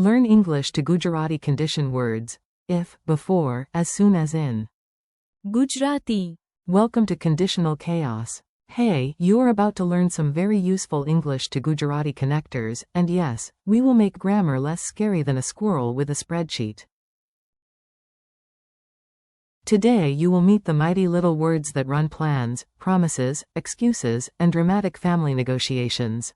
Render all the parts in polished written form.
Learn English to Gujarati condition words. If, before, as soon as in. Gujarati. Welcome to Conditional Chaos. Hey, you're about to learn some very useful English to Gujarati connectors, and yes, we will make grammar less scary than a squirrel with a spreadsheet. Today you will meet the mighty little words that run plans, promises, excuses, and dramatic family negotiations.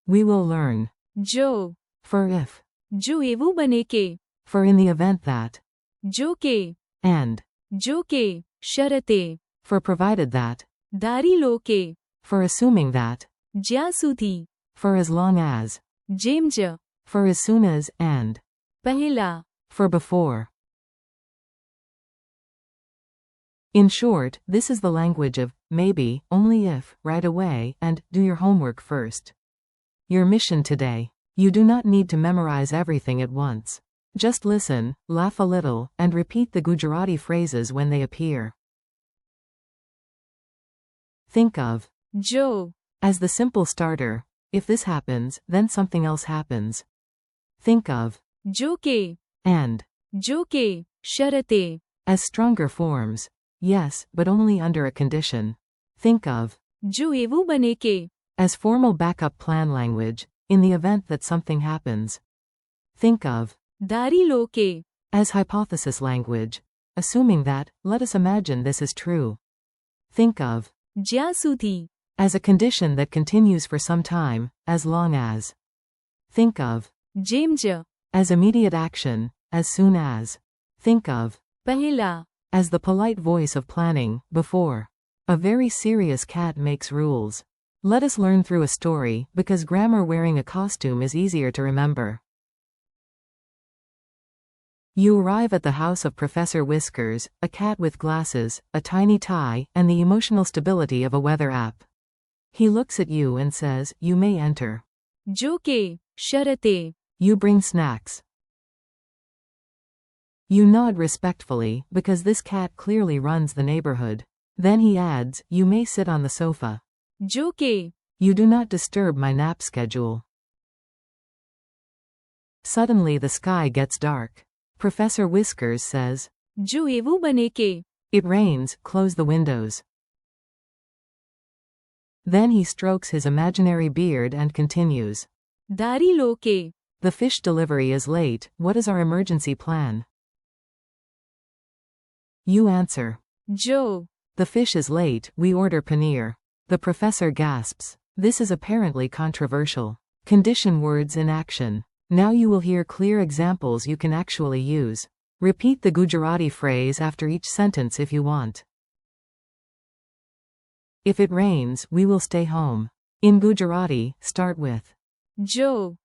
We will learn Jo. for if, Jo એવું બને કે. for in the event that, જો કે. and, જો કે. શરતે. for provided that, ધારી લો કે. for assuming that, જ્યાં સુધી. for as long as, જેમ જ. for as soon as, and, પહેલા. for before. In short, this is the language of maybe, only if, right away, and do your homework first. Your mission today. You do not need to memorize everything at once. Just listen, laugh a little, and repeat the Gujarati phrases when they appear. Think of જો. as the simple starter. If this happens, then something else happens. Think of જો કે. and જો કે. શરતે. as stronger forms. Yes, but only under a condition. Think of જો એવું બને કે. as formal backup plan language, in the event that something happens. Think of ધારી લો કે. as hypothesis language, assuming that, let us imagine this is true. Think of જ્યાં સુધી. as a condition that continues for some time, as long as. Think of જેમ જ. as immediate action, as soon as. Think of પહેલા. as the polite voice of planning, before. A very serious cat makes rules. Let us learn through a story, because grammar wearing a costume is easier to remember. You arrive at the house of Professor Whiskers, a cat with glasses, a tiny tie, and the emotional stability of a weather app. He looks at you and says, "You may enter." જો કે. શરતે. You bring snacks. You nod respectfully, because this cat clearly runs the neighborhood. Then he adds, "You may sit on the sofa." જો કે. You do not disturb my nap schedule. Suddenly the sky gets dark. Professor Whiskers says, જો એવું બને કે. "It rains, close the windows." Then he strokes his imaginary beard and continues. ધારી લો કે. The fish delivery is late, what is our emergency plan? You answer. જો. The fish is late, we order paneer. The professor gasps. This is apparently controversial. Condition words in action. Now you will hear clear examples you can actually use. Repeat the Gujarati phrase after each sentence if you want. If it rains, we will stay home. In Gujarati, start with જો.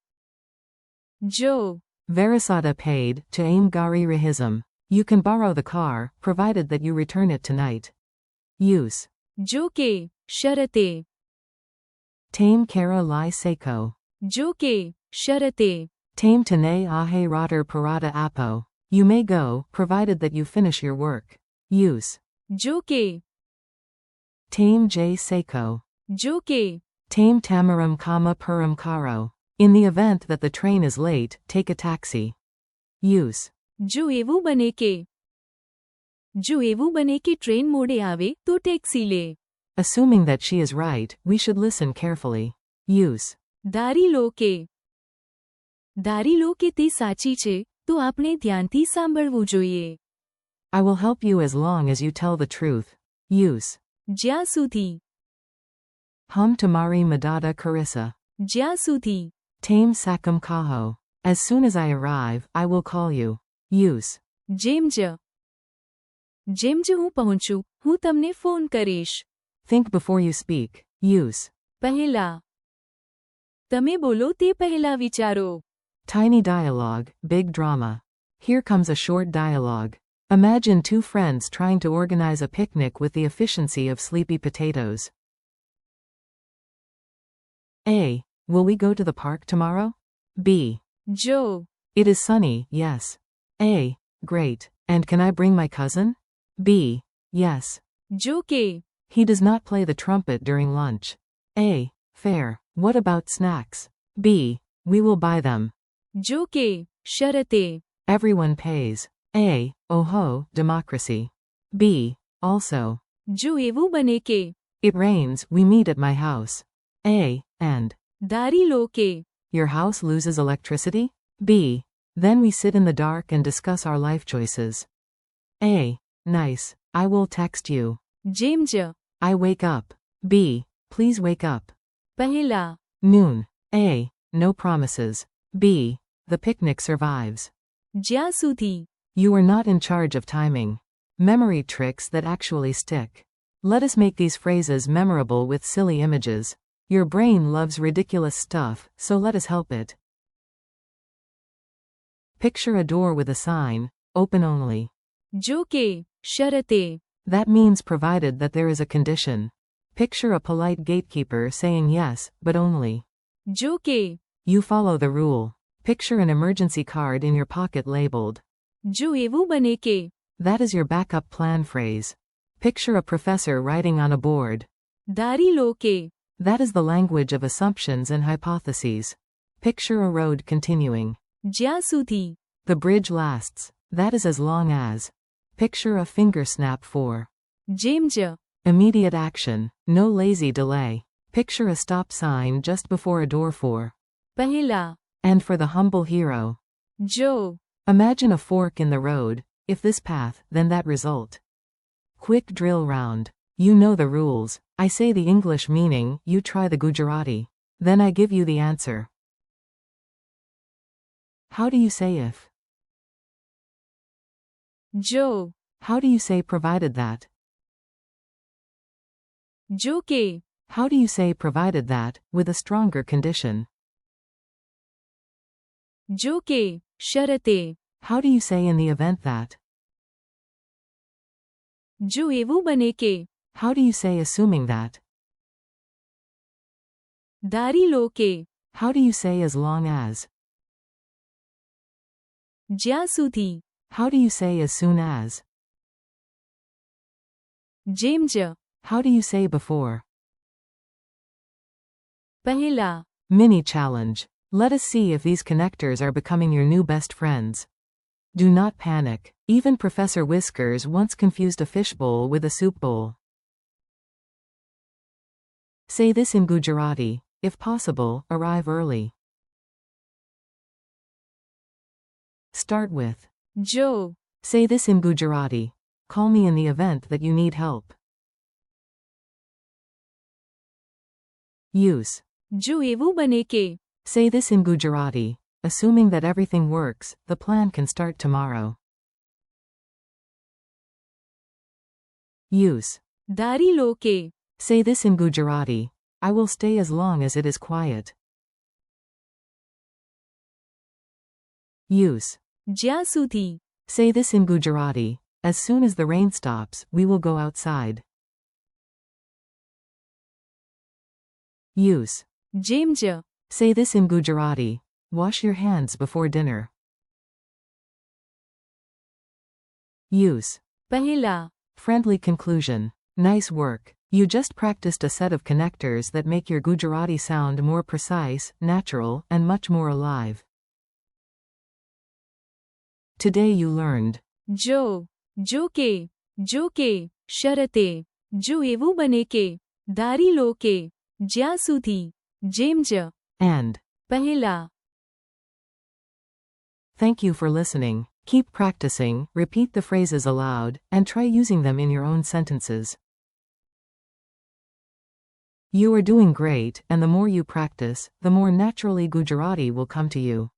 જો. Verisada paid, to aim gari rahism. You can borrow the car, provided that you return it tonight. Use જો કે. શરતે. tame kara lai seiko. જો કે. શરતે. Tame tane ahe rotter parada apo. You may go, provided that you finish your work. Use જો કે. tame j seiko. જો કે. Tame tamaram kama puram karo. In the event that the train is late, take a taxi. Use જો એવું બને કે. જો એવું બને કે ટ્રેન મોડે આવે તો ટેક્સી લે. assuming that she is right, we should listen carefully. Use ધારી લો કે. ધારી લો કે તે સાચી છે તો આપણે ધ્યાનથી સાંભળવું જોઈએ. I will help you as long as you tell the truth. Use જ્યાં સુધી. hum tamari madada carissa. જ્યાં સુધી. Tame sakam kaho. As soon as I arrive, I will call you. Use જેમ જ. જેમ જ હું પહોંચું, હું તમને ફોન કરીશ. think before you speak. Use પહેલા. તમે બોલો તે પહેલા વિચારો. tiny dialogue, big drama. Here comes a short dialogue. Imagine two friends trying to organize a picnic with the efficiency of sleepy potatoes. A. Will we go to the park tomorrow? B. જો. It is sunny, yes. A. Great. And can I bring my cousin? B. Yes. જો કે. He does not play the trumpet during lunch. A. Fair. What about snacks? B. We will buy them. જો કે. શરતે. Everyone pays. A. Oho, democracy. B. Also. જો એવું બને કે. It rains, we meet at my house. A. And. ધારી લો કે. Your house loses electricity? B. Then we sit in the dark and discuss our life choices. A. Nice. I will text you. જેમ જ. I wake up. B. Please wake up. પહેલા. Noon. A. No promises. B. The picnic survives. જ્યાં સુધી. You are not in charge of timing. Memory tricks that actually stick. Let us make these phrases memorable with silly images. Your brain loves ridiculous stuff, so let us help it. Picture a door with a sign, open only. જો કે. શરતે. That means provided that there is a condition. Picture a polite gatekeeper saying yes, but only. જો કે. You follow the rule. Picture an emergency card in your pocket labeled. જો એવું બને કે. That is your backup plan phrase. Picture a professor writing on a board. ધારી લો કે. That is the language of assumptions and hypotheses. Picture a road continuing. જ્યાં સુધી. The bridge lasts. That is as long as. Picture a finger snap for. જેમ જ. Immediate action, no lazy delay. Picture a stop sign just before a door for. પહેલા. And for the humble hero. જો. Imagine a fork in the road. If this path, then that result. Quick drill round. You know the rules. I say the English meaning, you try the Gujarati. Then I give you the answer. How do you say if? જો. How do you say provided that? જો કે. How do you say provided that, with a stronger condition? જો કે. શરતે. How do you say in the event that? જો એવું બને કે. How do you say assuming that? ધારી લો કે. How do you say as long as? જ્યાં સુધી. How do you say as soon as? જેમ જ. How do you say before? પહેલા. Mini challenge. Let us see if these connectors are becoming your new best friends. Do not panic. Even Professor Whiskers once confused a fishbowl with a soup bowl. Say this in Gujarati. If possible, arrive early. Start with. જો. Say this in Gujarati. Call me in the event that you need help. Use. જો એવું બને કે. Say this in Gujarati. Assuming that everything works, the plan can start tomorrow. Use. ધારી લો કે. Say this in Gujarati. I will stay as long as it is quiet. Use. જ્યાં સુધી. Say this in Gujarati. As soon as the rain stops, we will go outside. Use. જેમ જ. Say this in Gujarati. Wash your hands before dinner. Use. પહેલા. Friendly conclusion. Nice work. You just practiced a set of connectors that make your Gujarati sound more precise, natural, and much more alive. Today you learned. જો. જો કે. શરતે. જો એવું બને કે. ધારી લો કે. જ્યાં સુધી. જેમ જ. And. પહેલા. Thank you for listening. Keep practicing, repeat the phrases aloud, and try using them in your own sentences. You are doing great, and the more you practice, the more naturally Gujarati will come to you.